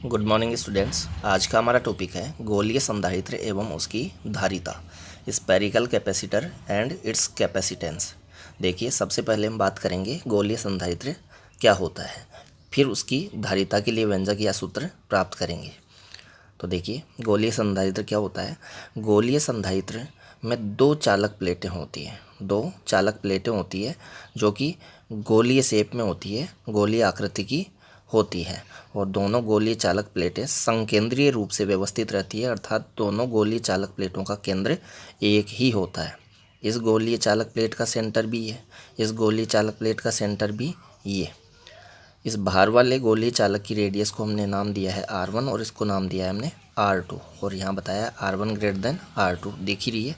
Good morning students. आज का हमारा टॉपिक है गोलीय संधारित्र एवं उसकी धारिता, spherical capacitor and it's capacitance. देखिए, सबसे पहले हम बात करेंगे गोलीय संधारित्र क्या होता है, फिर उसकी धारिता के लिए व्यंजक या सूत्र प्राप्त करेंगे। तो देखिए, गोलीय संधारित्र क्या होता है। गोलीय संधारित्र में दो चालक प्लेटें होती हैं, जो कि गोलीय शेप में होती है, गोलीय आकृति की होती है, और दोनों गोलीय चालक प्लेटें संकेंद्रीय रूप से व्यवस्थित रहती है, अर्थात दोनों गोलीय चालक प्लेटों का केंद्र एक ही होता है। इस गोलीय चालक प्लेट का सेंटर भी ये, इस गोलीय चालक प्लेट का सेंटर भी ये। इस बाहर वाले गोलीय चालक की रेडियस को हमने नाम दिया है R1 और इसको नाम दिया है हमने R2, और यहाँ बताया R1 ग्रेटर देन R2। देख ही रही है,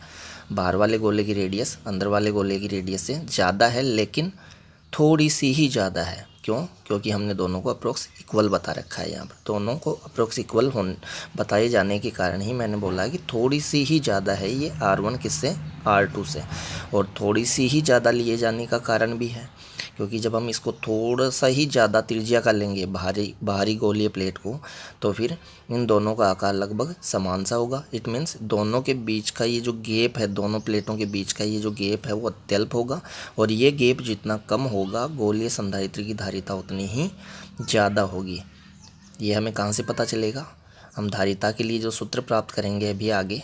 बाहर वाले गोले की रेडियस अंदर वाले गोले की रेडियस से ज़्यादा है, लेकिन थोड़ी सी ही ज़्यादा है। क्यों? क्योंकि हमने दोनों को अप्रोक्स इक्वल बता रखा है। यहाँ पर दोनों को अप्रोक्स इक्वल बताए जाने के कारण ही मैंने बोला कि थोड़ी सी ही ज़्यादा है ये R1 किससे, R2 से। और थोड़ी सी ही ज़्यादा लिए जाने का कारण भी है क्योंकि जब हम इसको थोड़ा सा ही ज़्यादा त्रिज्या का लेंगे बाहरी गोलीय प्लेट को, तो फिर इन दोनों का आकार लगभग समान सा होगा। इट मीन्स दोनों के बीच का ये जो गैप है, दोनों प्लेटों के बीच का ये जो गैप है वो अत्यल्प होगा, और ये गैप जितना कम होगा गोलीय संधारित्र की धारिता उतनी ही ज़्यादा होगी। ये हमें कहाँ से पता चलेगा? हम धारिता के लिए जो सूत्र प्राप्त करेंगे अभी आगे,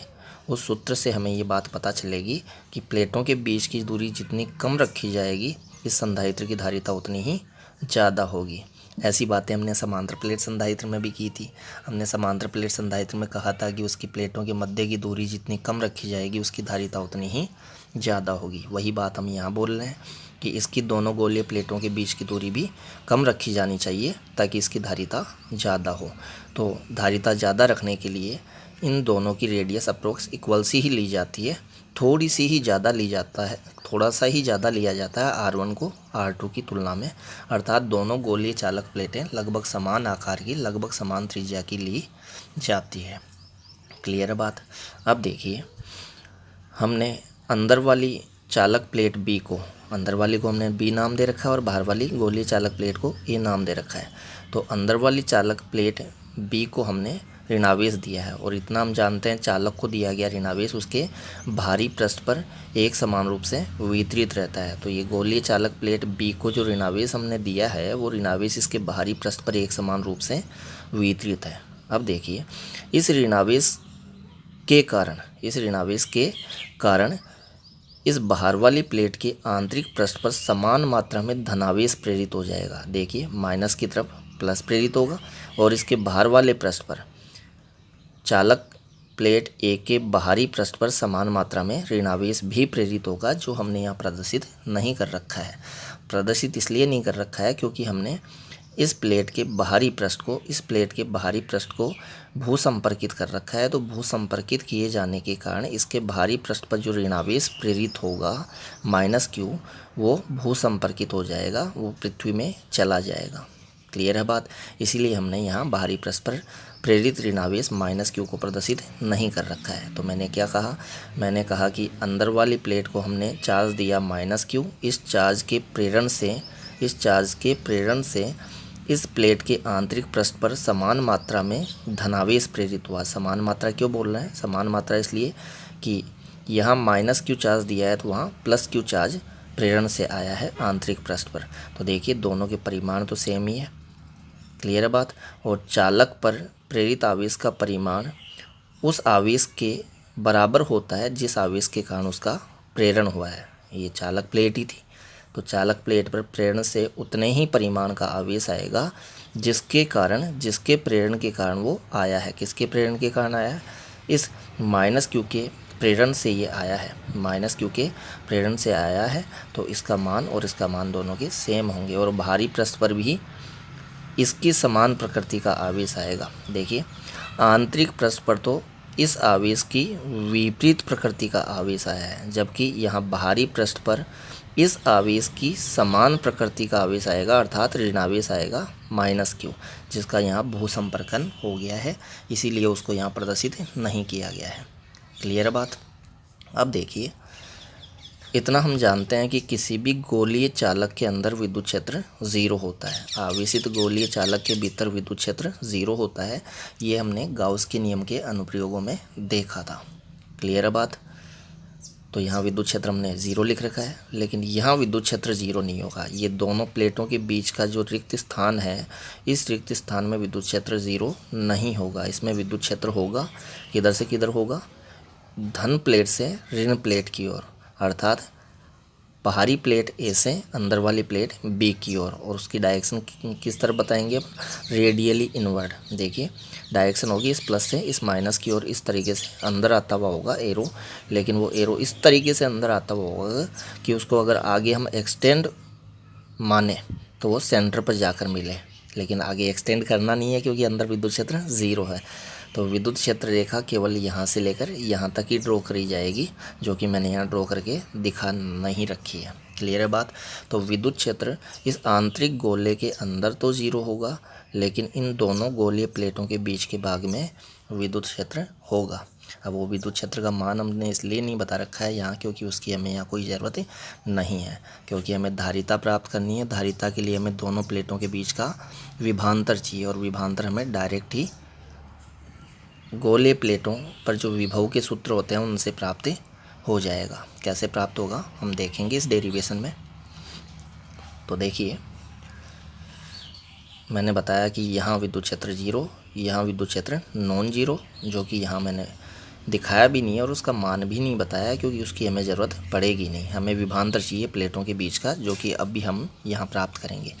उस सूत्र से हमें ये बात पता चलेगी कि प्लेटों के बीच की दूरी जितनी कम रखी जाएगी, इस संधारित्र की धारिता उतनी ही ज़्यादा होगी। ऐसी बातें हमने समांतर प्लेट संधारित्र में भी की थी। हमने समांतर प्लेट संधारित्र में कहा था कि उसकी प्लेटों के मध्य की दूरी जितनी कम रखी जाएगी, उसकी धारिता उतनी ही ज़्यादा होगी। वही बात हम यहाँ बोल रहे हैं कि इसकी दोनों गोलीय प्लेटों के बीच की दूरी भी कम रखी जानी चाहिए ताकि इसकी धारिता ज़्यादा हो। तो धारिता ज़्यादा रखने के लिए इन दोनों की रेडियस अप्रोक्स इक्वल सी ही ली जाती है, थोड़ी सी ही ज़्यादा ली जाता है, थोड़ा सा ही ज़्यादा लिया जाता है R1 को R2 की तुलना में, अर्थात दोनों गोलीय चालक प्लेटें लगभग समान आकार की, लगभग समान त्रिज्या की ली जाती है। क्लियर है बात? अब देखिए, हमने अंदर वाली चालक प्लेट B को, अंदर वाली को हमने B नाम दे रखा है और बाहर वाली गोलीय चालक प्लेट को A नाम दे रखा है। तो अंदर वाली चालक प्लेट B को हमने ऋणावेश दिया है, और इतना हम जानते हैं चालक को दिया गया ऋणावेश उसके बाहरी पृष्ठ पर एक समान रूप से वितरित रहता है। तो ये गोलीय चालक प्लेट B को जो ऋणावेश हमने दिया है, वो ऋणावेश इसके बाहरी पृष्ठ पर एक समान रूप से वितरित है। अब देखिए, इस ऋणावेश के कारण इस बाहर वाली प्लेट के आंतरिक पृष्ठ पर समान मात्रा में धनावेश प्रेरित हो जाएगा। देखिए, माइनस की तरफ प्लस प्रेरित होगा, और इसके बाहर वाले पृष्ठ पर, चालक प्लेट A के बाहरी पृष्ठ पर समान मात्रा में ऋणावेश भी प्रेरित होगा, जो हमने यहाँ प्रदर्शित नहीं कर रखा है। प्रदर्शित इसलिए नहीं कर रखा है क्योंकि हमने इस प्लेट के बाहरी पृष्ठ को भू संपर्कित कर रखा है। तो भू संपर्कित किए जाने के कारण इसके बाहरी पृष्ठ पर जो ऋणावेश प्रेरित होगा -Q, वो भू संपर्कित हो जाएगा, वो पृथ्वी में चला जाएगा। क्लियर है बात? इसीलिए हमने यहाँ बाहरी पृष्ठ पर प्रेरित ऋणावेश -Q को प्रदर्शित नहीं कर रखा है। तो मैंने क्या कहा? मैंने कहा कि अंदर वाली प्लेट को हमने चार्ज दिया -Q। इस चार्ज के प्रेरण से इस प्लेट के आंतरिक पृष्ठ पर समान मात्रा में धनावेश प्रेरित हुआ। समान मात्रा क्यों बोल रहे हैं? समान मात्रा इसलिए कि यहाँ -Q चार्ज दिया है, तो वहाँ +Q चार्ज प्रेरण से आया है आंतरिक पृष्ठ पर। तो देखिए, दोनों के परिमाण तो सेम ही है। क्लियर है बात? और चालक पर प्रेरित आवेश का परिमाण उस आवेश के बराबर होता है जिस आवेश के कारण उसका प्रेरण हुआ है। ये चालक प्लेट ही थी, तो चालक प्लेट पर प्रेरण से उतने ही परिमाण का आवेश आएगा जिसके प्रेरण के कारण वो आया है। किसके प्रेरण के कारण आया है? इस -Q के प्रेरण से ये आया है, -Q के प्रेरण से आया है। तो इसका मान और इसका मान दोनों के सेम होंगे, और बाहरी पृष्ठ पर भी इसकी समान प्रकृति का आवेश आएगा। देखिए, आंतरिक पृष्ठ पर तो इस आवेश की विपरीत प्रकृति का आवेश आया है, जबकि यहाँ बाहरी पृष्ठ पर इस आवेश की समान प्रकृति का आवेश आएगा, अर्थात ऋणावेश आएगा -Q, जिसका यहाँ भू संपर्कन हो गया है, इसीलिए उसको यहाँ प्रदर्शित नहीं किया गया है। क्लियर है बात? अब देखिए, इतना हम जानते हैं कि किसी भी गोलीय चालक के अंदर विद्युत क्षेत्र 0 होता है। आवेशित गोलीय चालक के भीतर विद्युत क्षेत्र 0 होता है। ये हमने गाउस के नियम के अनुप्रयोगों में देखा था। क्लियर है बात? तो यहाँ विद्युत क्षेत्र हमने 0 लिख रखा है, लेकिन यहाँ विद्युत क्षेत्र 0 नहीं होगा। ये दोनों प्लेटों के बीच का जो रिक्त स्थान है, इस रिक्त स्थान में विद्युत क्षेत्र 0 नहीं होगा। इसमें विद्युत क्षेत्र होगा किधर से किधर होगा? धन प्लेट से ऋण प्लेट की ओर, अर्थात बाहरी प्लेट ए से अंदर वाली प्लेट बी की ओर। और उसकी डायरेक्शन किस तरह बताएंगे अब? Radially inward. देखिए डायरेक्शन होगी इस प्लस से इस माइनस की ओर, इस तरीके से अंदर आता हुआ होगा एरो, लेकिन वो एरो इस तरीके से अंदर आता हुआ होगा कि उसको अगर आगे हम एक्सटेंड माने तो वो सेंटर पर जाकर मिले, लेकिन आगे एक्सटेंड करना नहीं है क्योंकि अंदर विद्युत क्षेत्र 0 है। तो विद्युत क्षेत्र रेखा केवल यहाँ से लेकर यहाँ तक ही ड्रॉ करी जाएगी, जो कि मैंने यहाँ ड्रॉ करके दिखा नहीं रखी है। क्लियर है बात? तो विद्युत क्षेत्र इस आंतरिक गोले के अंदर तो 0 होगा, लेकिन इन दोनों गोलीय प्लेटों के बीच के भाग में विद्युत क्षेत्र होगा। अब वो विद्युत क्षेत्र का मान हमने इसलिए नहीं बता रखा है यहाँ, क्योंकि उसकी हमें यहाँ कोई ज़रूरत नहीं है, क्योंकि हमें धारिता प्राप्त करनी है। धारिता के लिए हमें दोनों प्लेटों के बीच का विभवांतर चाहिए, और विभवांतर हमें डायरेक्ट ही गोलीय प्लेटों पर जो विभव के सूत्र होते हैं उनसे प्राप्त हो जाएगा। कैसे प्राप्त होगा हम देखेंगे इस डेरिवेशन में। तो देखिए मैंने बताया कि यहाँ विद्युत क्षेत्र 0, यहाँ विद्युत क्षेत्र नॉन जीरो, जो कि यहाँ मैंने दिखाया भी नहीं है और उसका मान भी नहीं बताया, क्योंकि उसकी हमें ज़रूरत पड़ेगी नहीं। हमें विभवांतर चाहिए प्लेटों के बीच का, जो कि अब भी हम यहाँ प्राप्त करेंगे।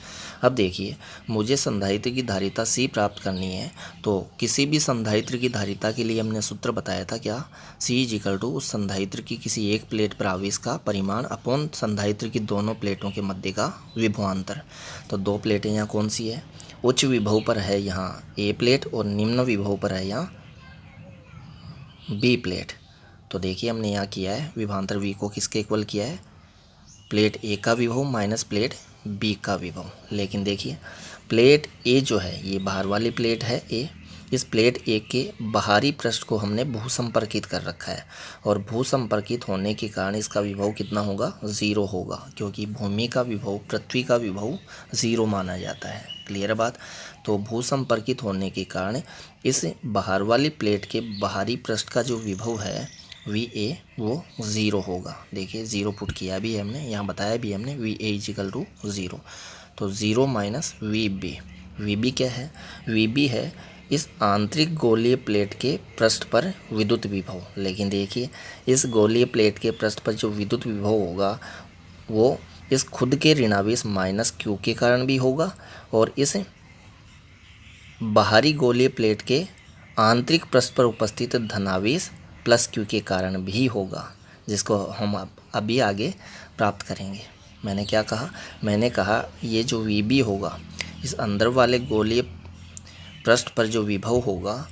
अब देखिए मुझे संधारित्र की धारिता C प्राप्त करनी है, तो किसी भी संधारित्र की धारिता के लिए हमने सूत्र बताया था क्या? C = उस संधारित्र की किसी एक प्लेट पर आवेश का परिमाण अपॉन संधारित्र की दोनों प्लेटों के मध्य का विभवांतर। तो दो प्लेटें यहाँ कौन सी है? उच्च विभव पर है यहाँ A प्लेट और निम्न विभव पर है यहाँ B प्लेट। तो देखिए हमने यहाँ किया है विभवांतर V को किसके इक्वल किया है? प्लेट A का विभव माइनस प्लेट B का विभव। लेकिन देखिए प्लेट A जो है ये बाहर वाली प्लेट है A, इस प्लेट A के बाहरी पृष्ठ को हमने भूसंपर्कित कर रखा है, और भूसंपर्कित होने के कारण इसका विभव कितना होगा? 0 होगा, क्योंकि भूमि का विभव पृथ्वी का विभव 0 माना जाता है। क्लियर बात? तो भूसंपर्कित होने के कारण इस बाहर वाली प्लेट के बाहरी पृष्ठ का जो विभव है VA वो 0 होगा। देखिए 0 पुट किया भी है हमने, यहाँ बताया भी हमने VA = 0। तो 0 माइनस VB। VB क्या है? VB है इस आंतरिक गोलीय प्लेट के पृष्ठ पर विद्युत विभव। लेकिन देखिए इस गोलीय प्लेट के पृष्ठ पर जो विद्युत विभव होगा वो इस खुद के ऋणावेश -Q के कारण भी होगा, और इस बाहरी गोलीय प्लेट के आंतरिक पृष्ठ पर उपस्थित धनावेश +Q के कारण भी होगा, जिसको हम अभी आगे प्राप्त करेंगे। मैंने क्या कहा? मैंने कहा ये जो VB होगा इस अंदर वाले गोलीय पृष्ठ पर जो विभव होगा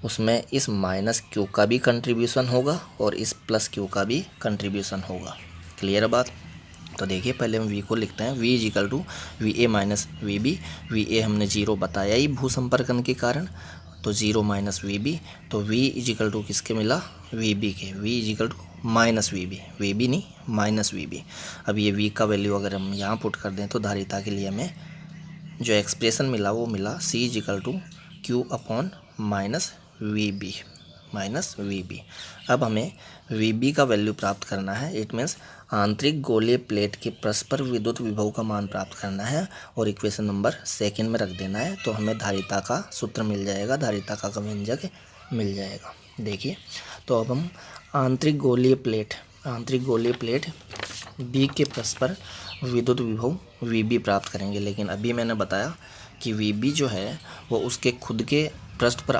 उसमें इस -Q का भी कंट्रीब्यूशन होगा और इस +Q का भी कंट्रीब्यूशन होगा। क्लियर बात? तो देखिए पहले हम V को लिखते हैं। V = VA minus VB। VA हमने 0 बताया ही भूसंपर्कन के कारण, तो 0 माइनस VB। तो V = किसके मिला? VB के। V = -VB, VB नहीं -VB। अब ये V का वैल्यू अगर हम यहाँ पुट कर दें तो धारिता के लिए हमें जो एक्सप्रेशन मिला वो मिला C = Q/- VB। अब हमें VB का वैल्यू प्राप्त करना है। इट मीन्स आंतरिक गोलीय प्लेट के पृष्ठ पर विद्युत विभव का मान प्राप्त करना है और इक्वेशन नंबर 2 में रख देना है, तो हमें धारिता का सूत्र मिल जाएगा, धारिता का व्यंजक मिल जाएगा। देखिए तो अब हम आंतरिक गोलीय प्लेट B के पृष्ठ पर विद्युत विभव VB प्राप्त करेंगे। लेकिन अभी मैंने बताया कि VB जो है वो उसके खुद के पृष्ठ पर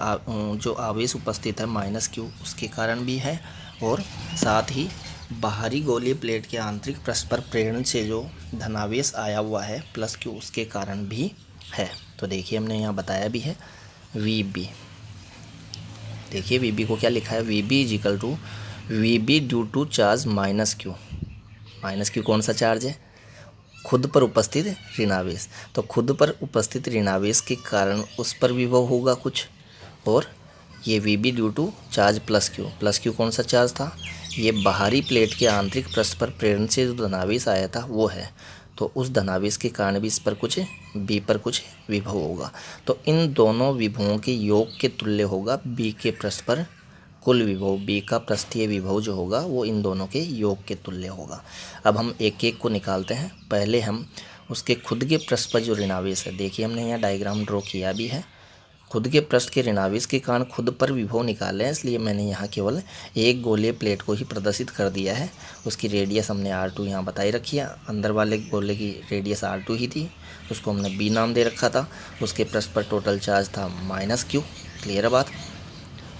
जो आवेश उपस्थित है -Q उसके कारण भी है, और साथ ही बाहरी गोलीय प्लेट के आंतरिक पृष्ठ पर प्रेरण से जो धनावेश आया हुआ है +Q उसके कारण भी है। तो देखिए हमने यहाँ बताया भी है VB। देखिए VB को क्या लिखा है? VB = VB due to charge -Q। -Q कौन सा चार्ज है? खुद पर उपस्थित ऋणावेश। तो खुद पर उपस्थित ऋणावेश के कारण उस पर विभव होगा कुछ, और ये VB due to charge +Q। +Q कौन सा चार्ज था? ये बाहरी प्लेट के आंतरिक पृष्ठ पर प्रेरण से जो धनावेश आया था वो है, तो उस धनावेश के कारण भी इस पर कुछ बी पर कुछ विभव होगा। तो इन दोनों विभवों के योग के तुल्य होगा बी के पृष्ठ पर कुल विभव। बी का पृष्ठीय विभव जो होगा वो इन दोनों के योग के तुल्य होगा। अब हम एक एक को निकालते हैं। पहले हम उसके खुद के पृष्ठ पर जो ऋणावेश है, देखिए हमने यहाँ डायग्राम ड्रॉ किया भी है। खुद के पृष्ठ के ऋणावेश के कारण खुद पर विभव निकाले हैं, इसलिए मैंने यहाँ केवल एक गोलीय प्लेट को ही प्रदर्शित कर दिया है। उसकी रेडियस हमने R2 यहाँ बताई रखी है। अंदर वाले गोले की रेडियस R2 ही थी, उसको हमने B नाम दे रखा था। उसके पृष्ठ पर टोटल चार्ज था -Q। क्लियर है बात।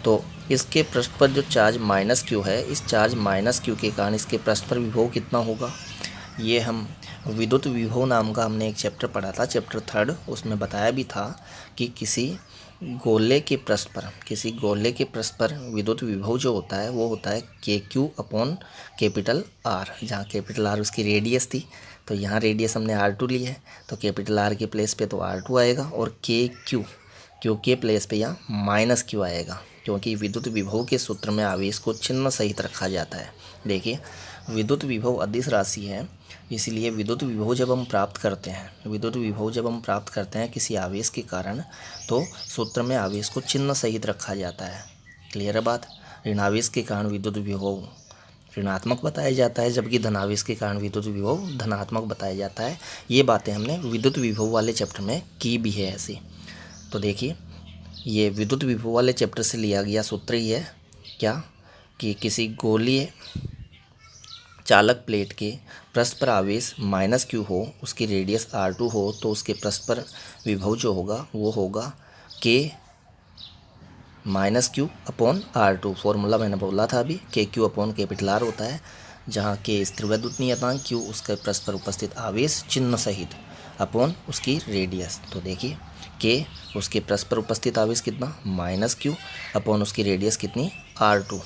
तो इसके पृष्ठ पर जो चार्ज -Q है, इस चार्ज -Q के कारण इसके पृष्ठ पर विभव कितना होगा, ये हम विद्युत विभव नाम का हमने एक चैप्टर पढ़ा था, चैप्टर 3, उसमें बताया भी था कि किसी गोले के पृष्ठ पर विद्युत विभव जो होता है वो होता है KQ अपॉन कैपिटल R, जहाँ कैपिटल R उसकी रेडियस थी। तो यहाँ रेडियस हमने R2 ली है, तो कैपिटल R के प्लेस पे तो R2 आएगा और KQ के प्लेस पे यहाँ -Q आएगा, क्योंकि विद्युत विभव के सूत्र में आवेश को चिन्ह सहित रखा जाता है। देखिए विद्युत विभव अदिश राशि है, इसलिए विद्युत विभव जब हम प्राप्त करते हैं किसी आवेश के कारण, तो सूत्र में आवेश को चिन्ह सहित रखा जाता है। क्लियर है बात। ऋणावेश के कारण विद्युत विभव ऋणात्मक बताया जाता है, जबकि धनावेश के कारण विद्युत विभव धनात्मक बताया जाता है। ये बातें हमने विद्युत विभव वाले चैप्टर में की भी है ऐसी। तो देखिए ये विद्युत विभव वाले चैप्टर से लिया गया सूत्र ही है क्या, कि किसी गोलीय चालक प्लेट के पृष्ठ पर आवेश -Q हो, उसकी रेडियस R2 हो, तो उसके पृष्ठ पर विभव जो होगा वो होगा K -Q upon R2। Formula मैंने बोला था अभी, KQ अपॉन कैपिटल R होता है, जहाँ K स्थिर वैद्युत नियतांक, Q उसके पृष्ठ पर उपस्थित आवेश चिन्ह सहित अपॉन उसकी रेडियस। तो देखिए K उसके पृष्ठ पर उपस्थित आवेश कितना -Q अपॉन उसकी रेडियस कितनी R2।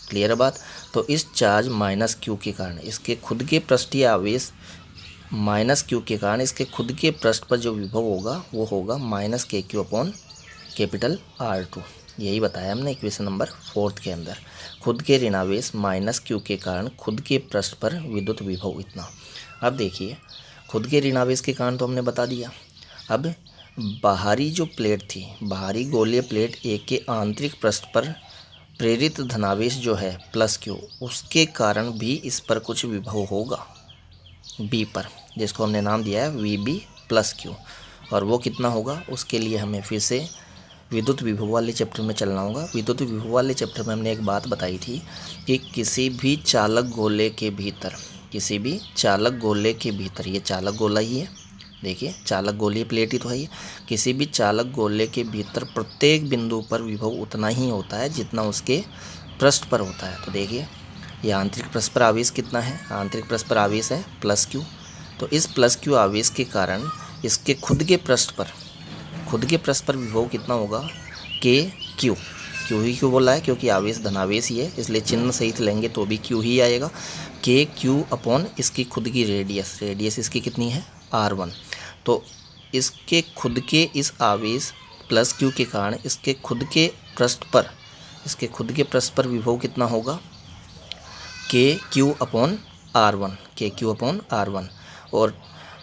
क्लियर है बात। तो इस चार्ज -Q के कारण इसके खुद के पृष्ठीय आवेश -Q के कारण इसके खुद के पृष्ठ पर जो विभव होगा वो होगा -KQ अपॉन कैपिटल R2। यही बताया हमने इक्वेशन नंबर 4 के अंदर। खुद के ऋणावेश -Q के कारण खुद के पृष्ठ पर विद्युत विभव इतना। अब देखिए खुद के ऋणावेश के कारण तो हमने बता दिया। अब बाहरी जो प्लेट थी, बाहरी गोलीय प्लेट A के आंतरिक पृष्ठ पर प्रेरित धनावेश जो है +Q, उसके कारण भी इस पर कुछ विभव होगा B पर, जिसको हमने नाम दिया है VB + Q। और वो कितना होगा, उसके लिए हमें फिर से विद्युत विभव वाले चैप्टर में चलना होगा। विद्युत विभव वाले चैप्टर में हमने एक बात बताई थी कि किसी भी चालक गोले के भीतर, ये चालक गोला ही है, देखिए चालक गोलीय प्लेट ही तो है ये, किसी भी चालक गोले के भीतर प्रत्येक बिंदु पर विभव उतना ही होता है जितना उसके पृष्ठ पर होता है। तो देखिए ये आंतरिक पृष्ठ पर आवेश कितना है, आंतरिक पृष्ठ पर आवेश है +Q। तो इस +Q आवेश के कारण इसके खुद के पृष्ठ पर विभव कितना होगा KQ। Q ही क्यों बोला है, क्योंकि आवेश धनावेश ही है, इसलिए चिन्ह सहित लेंगे तो भी Q ही आएगा। KQ अपॉन इसकी खुद की रेडियस इसकी कितनी है R1। तो इसके खुद के इस आवेश +Q के कारण इसके खुद के पृष्ठ पर विभव कितना होगा KQ अपॉन R1। और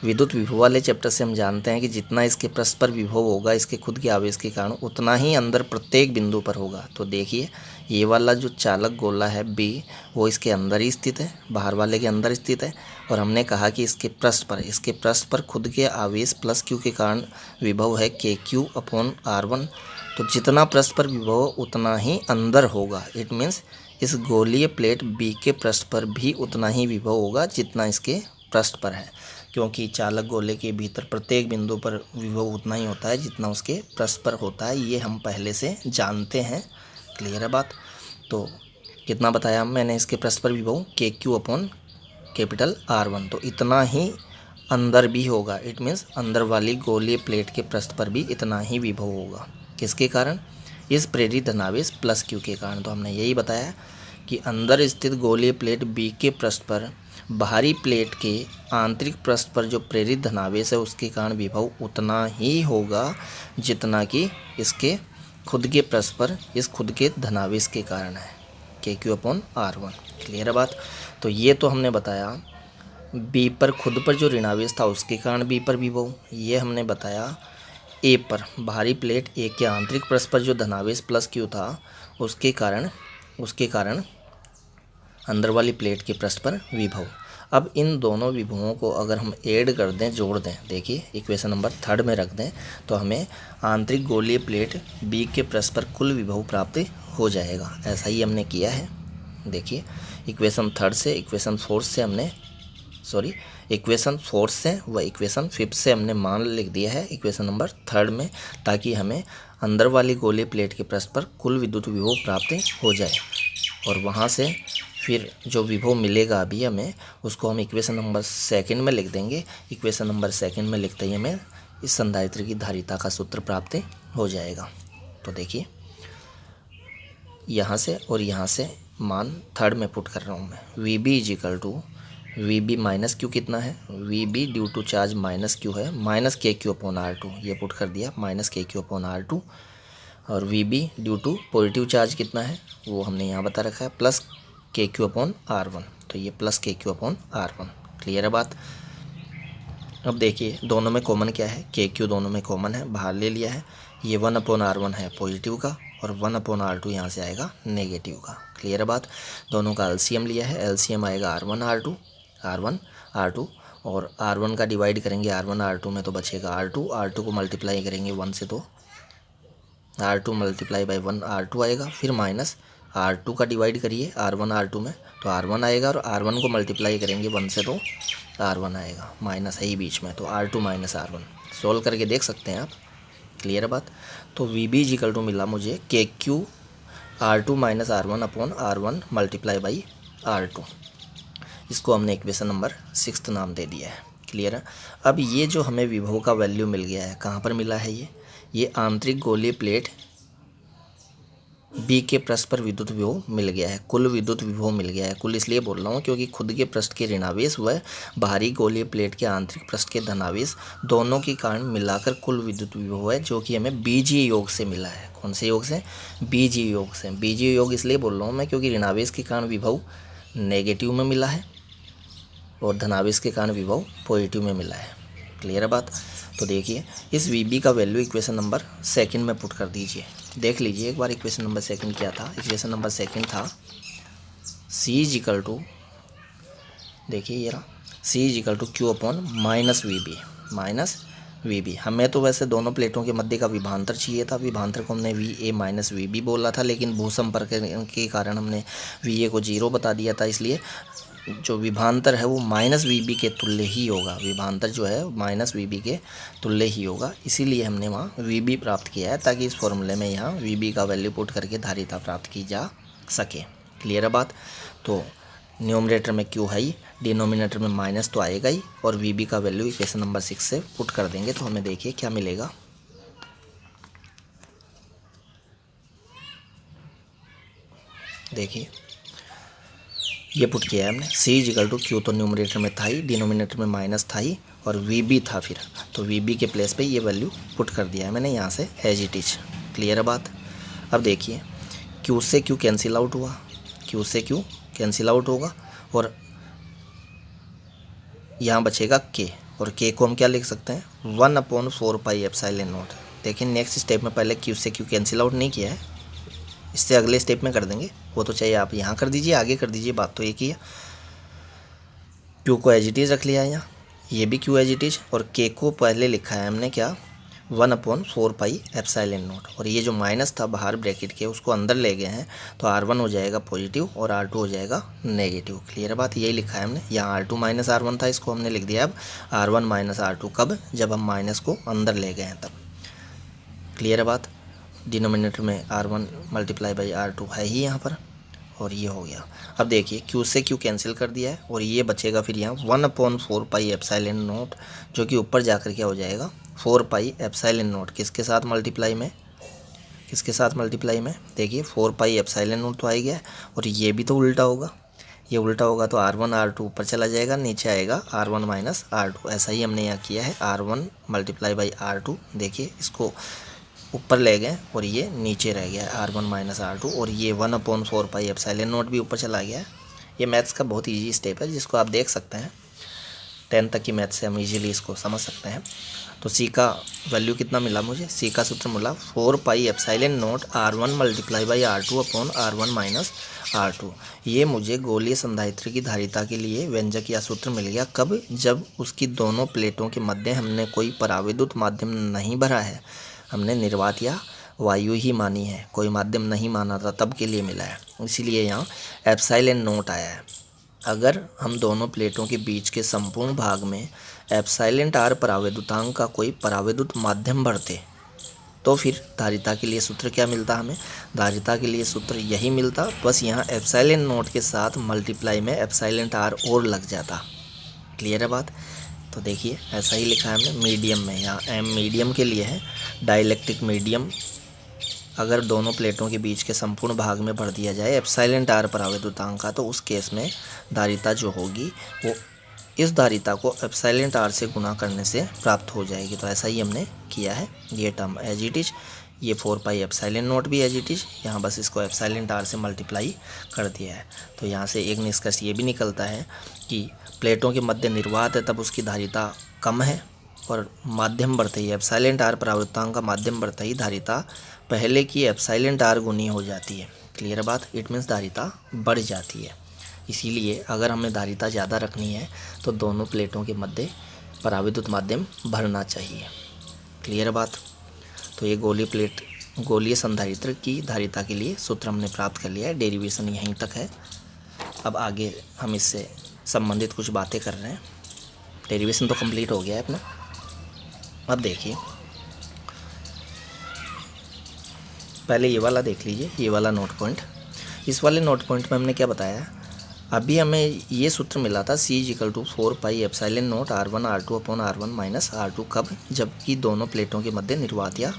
विद्युत विभव वाले चैप्टर से हम जानते हैं कि जितना इसके पृष्ठ पर विभव होगा इसके खुद के आवेश के कारण, उतना ही अंदर प्रत्येक बिंदु पर होगा। तो देखिए ये वाला जो चालक गोला है B, वो इसके अंदर ही स्थित है, बाहर वाले के अंदर स्थित है। और हमने कहा कि इसके पृष्ठ पर खुद के आवेश +Q के कारण विभव है KQ अपॉन R1। तो जितना पृष्ठ पर विभव उतना ही अंदर होगा। इट मीन्स इस गोलीय प्लेट B के पृष्ठ पर भी उतना ही विभव होगा जितना इसके पृष्ठ पर है, क्योंकि चालक गोले के भीतर प्रत्येक बिंदु पर विभव उतना ही होता है जितना उसके पृष्ठ पर होता है। ये हम पहले से जानते हैं। क्लियर है बात। तो कितना बताया मैंने, इसके पृष्ठ पर विभव KQ अपॉन कैपिटल R1। तो इतना ही अंदर भी होगा। इट मीन्स अंदर वाली गोलीय प्लेट के पृष्ठ पर भी इतना ही विभव होगा। किसके कारण, इस प्रेरित धनावेश +Q के कारण। तो हमने यही बताया कि अंदर स्थित गोलीय प्लेट B के पृष्ठ पर बाहरी प्लेट के आंतरिक पृष्ठ पर जो प्रेरित धनावेश है उसके कारण विभव उतना ही होगा जितना कि इसके खुद के पृष्ठ पर इस खुद के धनावेश के कारण है। के क्यू अपॉन R1। क्लियर है बात। तो ये तो हमने बताया बी पर खुद पर जो ऋणावेश था उसके कारण बी पर विभव। ये हमने बताया ए पर भारी प्लेट ए के आंतरिक पृष्ठ पर जो धनावेश प्लस क्यू था उसके कारण अंदर वाली प्लेट के पृष्ठ पर विभव। अब इन दोनों विभवों को अगर हम ऐड कर दें, जोड़ दें, देखिए इक्वेशन नंबर 3 में रख दें तो हमें आंतरिक गोलीय प्लेट बी के पृष्ठ पर कुल विभव प्राप्त हो जाएगा। ऐसा ही हमने किया है। देखिए इक्वेशन 3 से इक्वेशन 4 से हमने इक्वेशन 4 से व इक्वेशन 5 से हमने मान लिख दिया है इक्वेशन नंबर 3 में, ताकि हमें अंदर वाली गोलीय प्लेट के पृष्ठ पर कुल विद्युत विभव प्राप्त हो जाए। और वहाँ से फिर जो विभव मिलेगा अभी हमें, उसको हम इक्वेशन नंबर 2 में लिख देंगे। इक्वेशन नंबर 2 में लिखते ही हमें इस संधारित्र की धारिता का सूत्र प्राप्त हो जाएगा। तो देखिए यहाँ से और यहाँ से मान 3 में पुट कर रहा हूँ मैं। V B is equal to V B minus Q कितना है, V B due to charge minus Q है, माइनस के क्यू अपॉन R2, ये पुट कर दिया माइनस के क्यू अपॉन R2। और V B due to positive charge कितना है वो हमने यहाँ बता रखा है, प्लस के क्यू अपॉन R1, तो ये प्लस के क्यू अपॉन R1। क्लियर है बात। अब देखिए दोनों में कॉमन क्या है, के क्यू दोनों में कॉमन है, बाहर ले लिया है। ये 1 अपॉन R1 है पॉजिटिव का और 1 अपॉन R2 यहाँ से आएगा नेगेटिव का। क्लियर है बात। दोनों का एलसीएम लिया है, एलसीएम आएगा R1 R2 और R1 का डिवाइड करेंगे R1 R2 में तो बचेगा R2 को मल्टीप्लाई करेंगे 1 से तो R2 मल्टीप्लाई बाई 1 R2 आएगा, फिर माइनस R2 का डिवाइड करिए R1 R2 में तो R1 आएगा और R1 को मल्टीप्लाई करेंगे 1 से तो R1 आएगा, माइनस है ही बीच में तो R2 माइनस R1। सोल्व करके देख सकते हैं आप। क्लियर है बात। तो वी बी इक्वल टू मिला मुझे के Q R2 minus R1 upon R1 multiply by R2। इसको हमने इक्वेशन नंबर 6 नाम दे दिया है। क्लियर है। अब ये जो हमें विभव का वैल्यू मिल गया है, कहाँ पर मिला है ये आंतरिक गोलीय प्लेट बी के पृष्ठ पर विद्युत विभव मिल गया है, कुल विद्युत विभव मिल गया है। कुल इसलिए बोल रहा हूँ क्योंकि खुद के पृष्ठ के ऋणावेश व बाहरी गोलीय प्लेट के आंतरिक पृष्ठ के धनावेश दोनों के कारण मिलाकर कुल विद्युत विभव है, जो कि हमें बीजीय योग से मिला है। कौन से योग से? बीजीय योग से। बीजीय योग इसलिए बोल रहा हूँ मैं क्योंकि ऋणावेश के कारण विभव नेगेटिव में मिला है और धनावेश के कारण विभव पॉजिटिव में मिला है। क्लियर है बात। तो देखिए इस वी बी का वैल्यू इक्वेशन नंबर 2 में पुट कर दीजिए। देख लीजिए एक बार इक्वेशन नंबर 2 क्या था। इक्वेशन नंबर 2 था सी इज इक्वल टू, देखिए ये रहा, C is equal to Q upon minus V B. हमें तो वैसे दोनों प्लेटों के मध्य का विभांतर चाहिए था। विभांतर को हमने V A minus V B बोला था, लेकिन भूसंपर्क के कारण हमने वी ए को 0 बता दिया था, इसलिए जो विभांतर है वो माइनस वी बी के तुल्य ही होगा। विभांतर जो है माइनस वी बी के तुल्य ही होगा, इसीलिए हमने वहाँ वी बी प्राप्त किया है, ताकि इस फॉर्मूले में यहाँ वी बी का वैल्यू पुट करके धारिता प्राप्त की जा सके। क्लियर है बात। तो न्यूमरेटर में क्यू है ही, डिनोमिनेटर में माइनस तो आएगा ही, और वी बी का वैल्यू इक्वेशन नंबर 6 से पुट कर देंगे तो हमें देखिए क्या मिलेगा। देखिए ये पुट किया है हमने, सी इज इक्वल टू क्यू तो न्यूमरेटर में था ही, डिनोमिनेटर में माइनस था ही, और वी बी था फिर, तो वी बी के प्लेस पे ये वैल्यू पुट कर दिया है मैंने यहाँ से एज इट इज। क्लियर है बात। अब देखिए क्यू से क्यू कैंसिल आउट हुआ, क्यू से क्यू कैंसिल आउट होगा और यहाँ बचेगा के, और के को हम क्या लिख सकते हैं 1/4 पाई एप्सिलॉन नॉट। देखिए नेक्स्ट स्टेप में पहले क्यू से क्यू कैंसिल आउट नहीं किया है, इससे अगले स्टेप में कर देंगे, वो तो चाहिए आप यहाँ कर दीजिए, आगे कर दीजिए, बात तो एक ही है। क्यू को एज इट इज रख लिया है यहाँ, ये भी क्यू एज इट इज, और के को पहले लिखा है हमने क्या 1/4 पाई एप्सिलॉन नॉट, और ये जो माइनस था बाहर ब्रैकेट के उसको अंदर ले गए हैं, तो R1 हो जाएगा पॉजिटिव और R2 हो जाएगा नेगेटिव। क्लियर है बात। यही लिखा है हमने यहाँ, R2 माइनस R1 था, इसको हमने लिख दिया अब R1 माइनस R2। कब? जब हम माइनस को अंदर ले गए हैं तब। क्लियर है बात। डिनोमिनेटर में R1 मल्टीप्लाई बाई R2 है ही यहाँ पर, और ये हो गया। अब देखिए क्यू से क्यू कैंसिल कर दिया है, और ये बचेगा फिर यहाँ 1/4 पाई एप्सिलॉन नॉट, जो कि ऊपर जाकर क्या हो जाएगा 4 पाई एप्सिलॉन नॉट। किसके साथ मल्टीप्लाई में? किसके साथ मल्टीप्लाई में? देखिए 4 पाई एप्सिलॉन नॉट तो आ गया, और ये भी तो उल्टा होगा, ये उल्टा होगा तो R1 R2 ऊपर चला जाएगा, नीचे आएगा R1 माइनस R2। ऐसा ही हमने यहाँ किया है, R1 मल्टीप्लाई बाई R2। देखिए इसको ऊपर ले गए और ये नीचे रह गया R1 माइनस R2, और ये 1/4 पाई एप्सिलॉन नॉट भी ऊपर चला गया है। ये मैथ्स का बहुत ईजी स्टेप है जिसको आप देख सकते हैं, 10 तक की मैथ से हम इजीली इसको समझ सकते हैं। तो सी का वैल्यू कितना मिला मुझे, सी का सूत्र मिला 4 pi epsilon not R1 multiply by R2 upon R1 minus R2। ये मुझे गोलीय संधारित्र की धारिता के लिए व्यंजक या सूत्र मिल गया। कब, जब उसकी दोनों प्लेटों के मध्य हमने कोई परावैद्युत माध्यम नहीं भरा है, हमने निर्वात या वायु ही मानी है, कोई माध्यम नहीं माना था, तब के लिए मिला है। इसीलिए यहाँ एप्सिलॉन नॉट आया है। अगर हम दोनों प्लेटों के बीच के संपूर्ण भाग में एप्सिलॉन r परावैद्युतांक का कोई परावैद्युत माध्यम भरते तो फिर धारिता के लिए सूत्र क्या मिलता हमें, धारिता के लिए सूत्र यही मिलता, बस यहाँ एप्सिलॉन नॉट के साथ मल्टीप्लाई में एप्सिलॉन r और लग जाता। क्लियर है बात। तो देखिए ऐसा ही लिखा है हमने मीडियम में, यहाँ m मीडियम के लिए है, डाइलेक्ट्रिक मीडियम अगर दोनों प्लेटों के बीच के संपूर्ण भाग में भर दिया जाए एप्सिलॉन r परावैद्युतांक का, तो उस केस में धारिता जो होगी वो इस धारिता को एप्सिलॉन r से गुणा करने से प्राप्त हो जाएगी। तो ऐसा ही हमने किया है। ये टर्म एज इट इज, ये 4 पाई एप्सिलॉन नॉट भी एज इट इज, यहाँ बस इसको एप्सिलॉन r से मल्टीप्लाई कर दिया है। तो यहाँ से एक निष्कर्ष ये भी निकलता है कि प्लेटों के मध्य निर्वात है तब उसकी धारिता कम है, और माध्यम बढ़ते ही एप्सिलॉन r परावैद्युतांक का माध्यम बढ़ते ही धारिता पहले की एप्सिलॉन r गुनी हो जाती है। क्लियर बात, इट मीन्स धारिता बढ़ जाती है। इसीलिए अगर हमें धारिता ज़्यादा रखनी है तो दोनों प्लेटों के मध्य परावैद्युत माध्यम भरना चाहिए। क्लियर बात। तो ये गोलीय संधारित्र की धारिता के लिए सूत्र हमने प्राप्त कर लिया है। डेरिवेशन यहीं तक है। अब आगे हम इससे संबंधित कुछ बातें कर रहे हैं। डेरिवेशन तो कंप्लीट हो गया है अपना। अब देखिए, पहले ये वाला देख लीजिए, ये वाला नोट पॉइंट। इस वाले नोट पॉइंट में हमने क्या बताया, अभी हमें ये सूत्र मिला था C = 4 pi epsilon not R1 R2 upon R1 minus R2। कब, जबकि दोनों प्लेटों के मध्य निर्वात या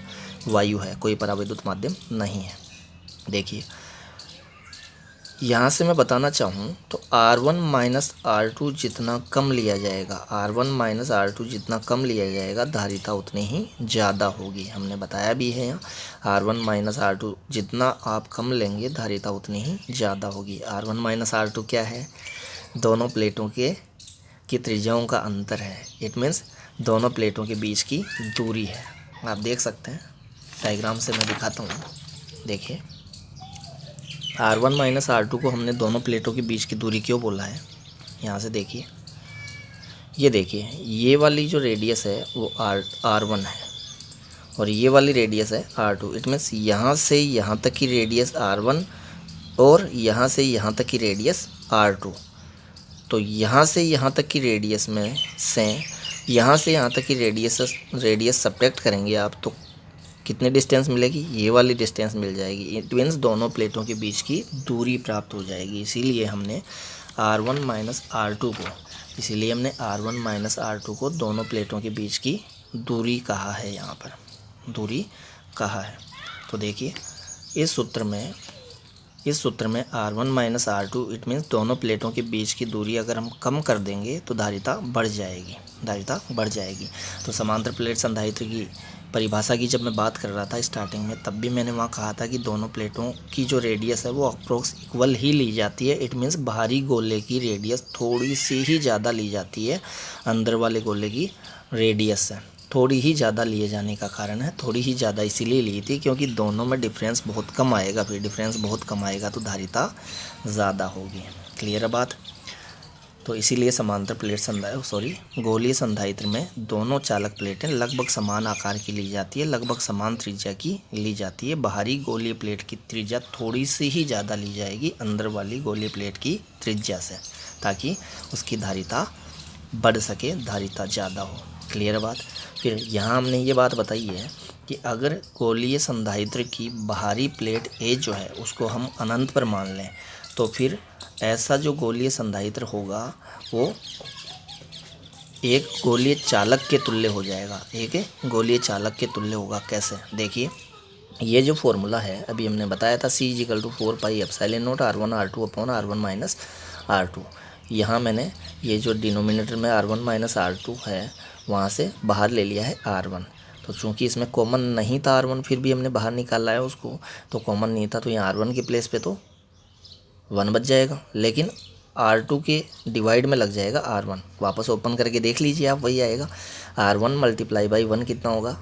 वायु है, कोई परावैद्युत माध्यम नहीं है। देखिए यहाँ से मैं बताना चाहूँ तो R1 माइनस R2 जितना कम लिया जाएगा, R1 माइनस R2 जितना कम लिया जाएगा धारिता उतनी ही ज़्यादा होगी। हमने बताया भी है यहाँ R1 माइनस R2 जितना आप कम लेंगे धारिता उतनी ही ज़्यादा होगी। R1 माइनस R2 क्या है, दोनों प्लेटों की त्रिज्याओं का अंतर है। इट मीन्स दोनों प्लेटों के बीच की दूरी है। आप देख सकते हैं, डायग्राम से मैं दिखाता हूँ। देखिए R1 माइनस R2 को हमने दोनों प्लेटों के बीच की दूरी क्यों बोला है, यहाँ से देखिए, ये देखिए ये वाली जो रेडियस है वो R1 है और ये वाली रेडियस है R2। इट मीन्स यहाँ से यहाँ तक की रेडियस R1 और यहाँ से यहाँ तक की रेडियस R2। तो यहाँ से यहाँ तक की रेडियस में से यहाँ से यहाँ तक की रेडियस सब्ट्रैक्ट करेंगे आप तो कितनी डिस्टेंस मिलेगी, ये वाली डिस्टेंस मिल जाएगी। इट मीन्स दोनों प्लेटों के बीच की दूरी प्राप्त हो जाएगी। इसीलिए हमने R1 माइनस R2 को दोनों प्लेटों के बीच की दूरी कहा है, यहाँ पर दूरी कहा है। तो देखिए इस सूत्र में R1 minus R2 it means दोनों प्लेटों के बीच की दूरी अगर हम कम कर देंगे तो धारिता बढ़ जाएगी। तो समांतर प्लेट संधारित्र की परिभाषा की जब मैं बात कर रहा था स्टार्टिंग में, तब भी मैंने वहाँ कहा था कि दोनों प्लेटों की जो रेडियस है वो अप्रोक्स इक्वल ही ली जाती है। इट मीन्स बाहरी गोले की रेडियस थोड़ी सी ही ज़्यादा ली जाती है, अंदर वाले गोले की रेडियस से थोड़ी ही ज़्यादा लिए जाने का कारण है, थोड़ी ही ज़्यादा इसीलिए ली थी क्योंकि दोनों में डिफरेंस बहुत कम आएगा। फिर डिफरेंस बहुत कम आएगा तो धारिता ज़्यादा होगी। क्लियर है बात। तो इसीलिए गोलीय संधारित्र में दोनों चालक प्लेटें लगभग समान आकार की ली जाती है, लगभग समान त्रिज्या की ली जाती है। बाहरी गोलीय प्लेट की त्रिज्या थोड़ी सी ही ज़्यादा ली जाएगी अंदर वाली गोलीय प्लेट की त्रिज्या से, ताकि उसकी धारिता बढ़ सके, धारिता ज़्यादा हो। क्लियर बात। फिर यहाँ हमने ये बात बताई है कि अगर गोलीय संधारित्र की बाहरी प्लेट A जो है उसको हम अनंत पर मान लें तो फिर ऐसा जो गोलीय संधारित्र होगा वो एक गोलीय चालक के तुल्य हो जाएगा, एक गोलीय चालक के तुल्य होगा। कैसे, देखिए ये जो फॉर्मूला है अभी हमने बताया था C = 4 pi epsilon not R1 R2 upon R1 minus R2। यहाँ मैंने ये जो डिनोमिनेटर में R1 माइनस R2 है वहाँ से बाहर ले लिया है R1। तो चूंकि इसमें कॉमन नहीं था R1, फिर भी हमने बाहर निकाला है उसको, तो कॉमन नहीं था, तो यहाँ R1 के प्लेस पे तो 1 बच जाएगा, लेकिन R2 के डिवाइड में लग जाएगा R1। वापस ओपन करके देख लीजिए आप, वही आएगा। R1 मल्टीप्लाई बाई 1 कितना होगा?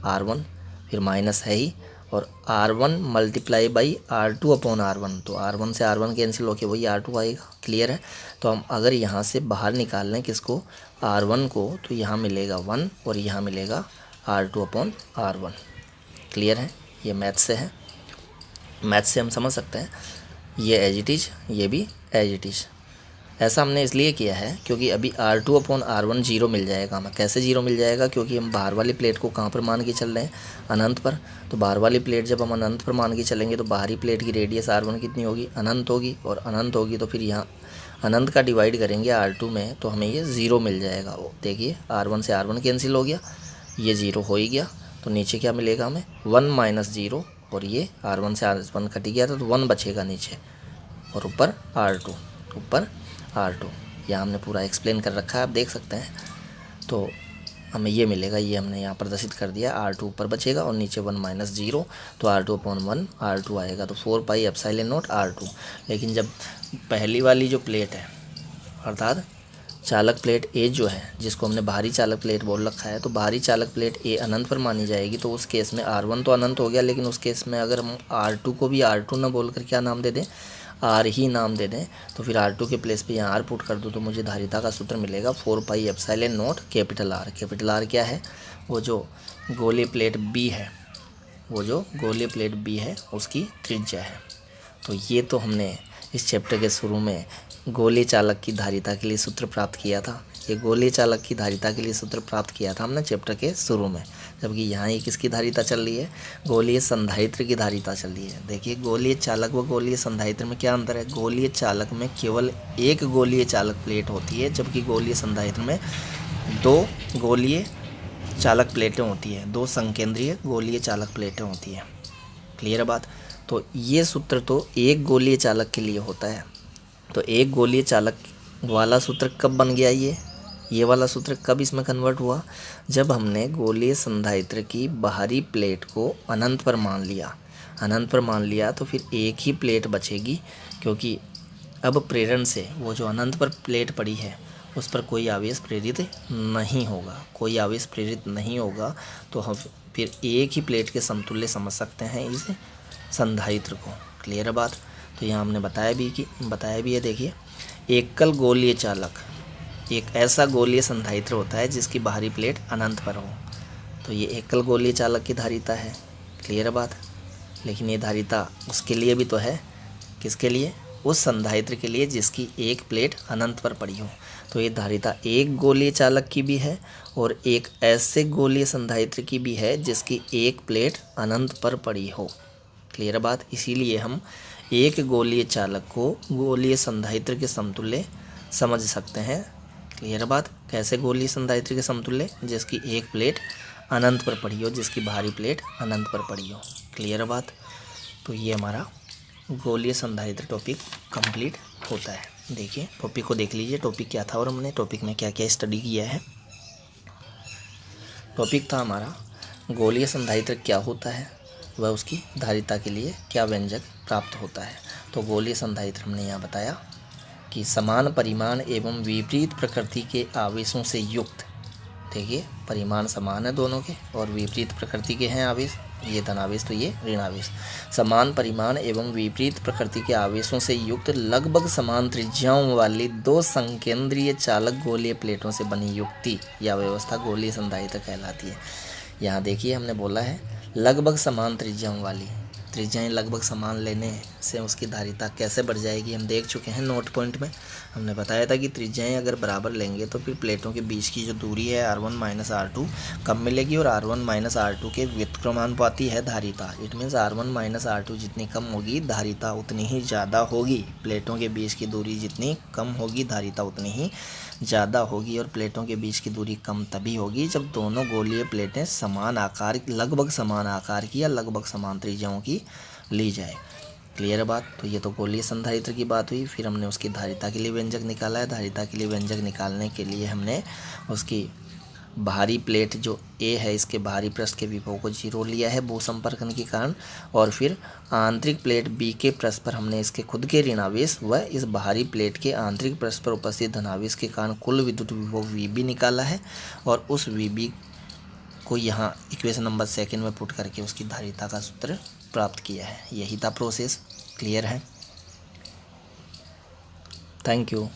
R1, फिर माइनस है ही, और R1 multiply by R2 upon R1, तो R1 से R1 कैंसिल होके वही R2 आएगा। क्लियर है? तो हम अगर यहाँ से बाहर निकाल लें किसको? R1 को, तो यहाँ मिलेगा 1 और यहाँ मिलेगा R2 अपॉन R1। क्लियर है? ये मैथ से है, मैथ से हम समझ सकते हैं। ये एज इट इज़, ये भी एज इट इज़। ऐसा हमने इसलिए किया है क्योंकि अभी R2 अपॉन R1 जीरो मिल जाएगा हमें। कैसे जीरो मिल जाएगा? क्योंकि हम बाहर वाली प्लेट को कहाँ पर मान के चल रहे हैं? अनंत पर। तो बाहर वाली प्लेट जब हम अनंत पर मान के चलेंगे तो बाहरी प्लेट की रेडियस R1 कितनी होगी? अनंत होगी, और अनंत होगी तो फिर यहाँ अनंत का डिवाइड करेंगे R2 में, तो हमें ये ज़ीरो मिल जाएगा। देखिए R1 से R1 कैंसिल हो गया, ये ज़ीरो हो ही गया, तो नीचे क्या मिलेगा हमें? 1 माइनस 0, और ये R1 से R1 कट गया था तो 1 बचेगा नीचे, और ऊपर R2, ऊपर R2। यहाँ हमने पूरा एक्सप्लेन कर रखा है, आप देख सकते हैं। तो हमें ये मिलेगा, ये हमने यहाँ प्रदर्शित कर दिया। R2 ऊपर बचेगा और नीचे 1 माइनस 0, तो R2 अपॉन 1 R2 आएगा, तो 4 पाई एप्सिलॉन नॉट R2। लेकिन जब पहली वाली जो प्लेट है, अर्थात चालक प्लेट ए जो है, जिसको हमने बाहरी चालक प्लेट बोल रखा है, तो बाहरी चालक प्लेट ए अनंत पर मानी जाएगी। तो उस केस में R1 तो अनंत हो गया, लेकिन उस केस में अगर हम R2 को भी R2 ना बोलकर क्या नाम दे दें? R ही नाम दे दें, तो फिर R2 के प्लेस पे यहाँ R पुट कर दूँ तो मुझे धारिता का सूत्र मिलेगा 4 pi epsilon not capital R। Capital R क्या है? वो जो गोलीय प्लेट B है, वो जो गोलीय प्लेट B है उसकी त्रिज्या है। तो ये तो हमने इस चैप्टर के शुरू में गोलीय चालक की धारिता के लिए सूत्र प्राप्त किया था। ये गोलीय चालक की धारिता के लिए सूत्र प्राप्त किया था हमने चैप्टर के शुरू में, जबकि यहाँ ये किसकी धारिता चल रही है? गोलीय संधारित्र की धारिता चल रही है। देखिए गोलीय चालक व गोलीय संधारित्र में क्या अंतर है? गोलीय चालक में केवल एक गोलीय चालक प्लेट होती है, जबकि गोलीय संधारित्र में 2 गोलीय चालक प्लेटें होती है, 2 संकेंद्रीय गोलीय चालक प्लेटें होती है। क्लियर है बात? तो ये सूत्र तो एक गोलीय चालक के लिए होता है। तो एक गोलीय चालक वाला सूत्र कब बन गया? ये वाला सूत्र कब इसमें कन्वर्ट हुआ? जब हमने गोलीय संधारित्र की बाहरी प्लेट को अनंत पर मान लिया। अनंत पर मान लिया तो फिर एक ही प्लेट बचेगी, क्योंकि अब प्रेरण से वो जो अनंत पर प्लेट पड़ी है उस पर कोई आवेश प्रेरित नहीं होगा। कोई आवेश प्रेरित नहीं होगा तो हम फिर एक ही प्लेट के समतुल्य समझ सकते हैं इस संधारित्र को। क्लियर है बात? तो यहाँ हमने बताया भी है। देखिए एकल गोलीय चालक एक ऐसा गोलीय संधारित्र होता है जिसकी बाहरी प्लेट अनंत पर हो, तो ये एकल गोलीय चालक की धारिता है। क्लियर है बात? लेकिन ये धारिता उसके लिए भी तो है, किसके लिए? उस संधारित्र के लिए जिसकी एक प्लेट अनंत पर पड़ी हो। तो ये धारिता एक गोलीय चालक की भी है और एक ऐसे गोलीय संधारित्र की भी है जिसकी एक प्लेट अनंत पर पड़ी हो। क्लियर बात? इसीलिए हम एक गोलीय चालक को गोलीय संधारित्र के समतुल्य समझ सकते हैं। क्लियर बात? कैसे गोलीय संधारित्र के समतुल्य? जिसकी एक प्लेट अनंत पर पड़ी हो, जिसकी बाहरी प्लेट अनंत पर पड़ी हो। क्लियर बात? तो ये हमारा गोलीय संधारित्र टॉपिक कंप्लीट होता है। देखिए टॉपिक को देख लीजिए, टॉपिक क्या था और हमने टॉपिक में क्या क्या स्टडी किया है। टॉपिक था हमारा गोलीय संधारित्र क्या होता है, वह उसकी धारिता के लिए क्या व्यंजक प्राप्त होता है। तो गोलीय संधारित्र हमने यहाँ बताया कि समान परिमाण एवं विपरीत प्रकृति के आवेशों से युक्त, देखिए परिमाण समान है दोनों के और विपरीत प्रकृति के हैं आवेश, ये धनावेश तो ये ऋणावेश। समान परिमाण एवं विपरीत प्रकृति के आवेशों से युक्त लगभग समान त्रिज्याओं वाली 2 संकेंद्रीय चालक गोलीय प्लेटों से बनी युक्ति या व्यवस्था गोलीय संधारित्र कहलाती है। यहाँ देखिए हमने बोला है लगभग समान त्रिज्याओं वाली, त्रिज्याएं लगभग समान लेने से उसकी धारिता कैसे बढ़ जाएगी हम देख चुके हैं नोट पॉइंट में। हमने बताया था कि त्रिज्याएं अगर बराबर लेंगे तो फिर प्लेटों के बीच की जो दूरी है R1 माइनस R2 कम मिलेगी और R1 माइनस R2 के व्युत्क्रमानुपाती है धारिता। It means R1 minus R2 जितनी कम होगी धारिता उतनी ही ज़्यादा होगी। प्लेटों के बीच की दूरी जितनी कम होगी धारिता उतनी ही ज़्यादा होगी, और प्लेटों के बीच की दूरी कम तभी होगी जब दोनों गोलीय प्लेटें समान आकार, लगभग समान आकार की या लगभग समान त्रिज्याओं की ली जाए। क्लियर है बात? तो ये तो गोलीय संधारित्र की बात हुई। फिर हमने उसकी धारिता के लिए व्यंजक निकाला है। धारिता के लिए व्यंजक निकालने के लिए हमने उसकी भारी प्लेट जो ए है इसके बाहरी पृष्ठ के विभव को 0 लिया है भू संपर्कन के कारण, और फिर आंतरिक प्लेट बी के पृष्ठ पर हमने इसके खुद के ऋणावेश व इस बाहरी प्लेट के आंतरिक पृष्ठ पर उपस्थित धनावेश के कारण कुल विद्युत विभव VB निकाला है, और उस VB को यहाँ इक्वेशन नंबर 2 में पुट करके उसकी धारिता का सूत्र प्राप्त किया है। यही था प्रोसेस। क्लियर है? Thank you.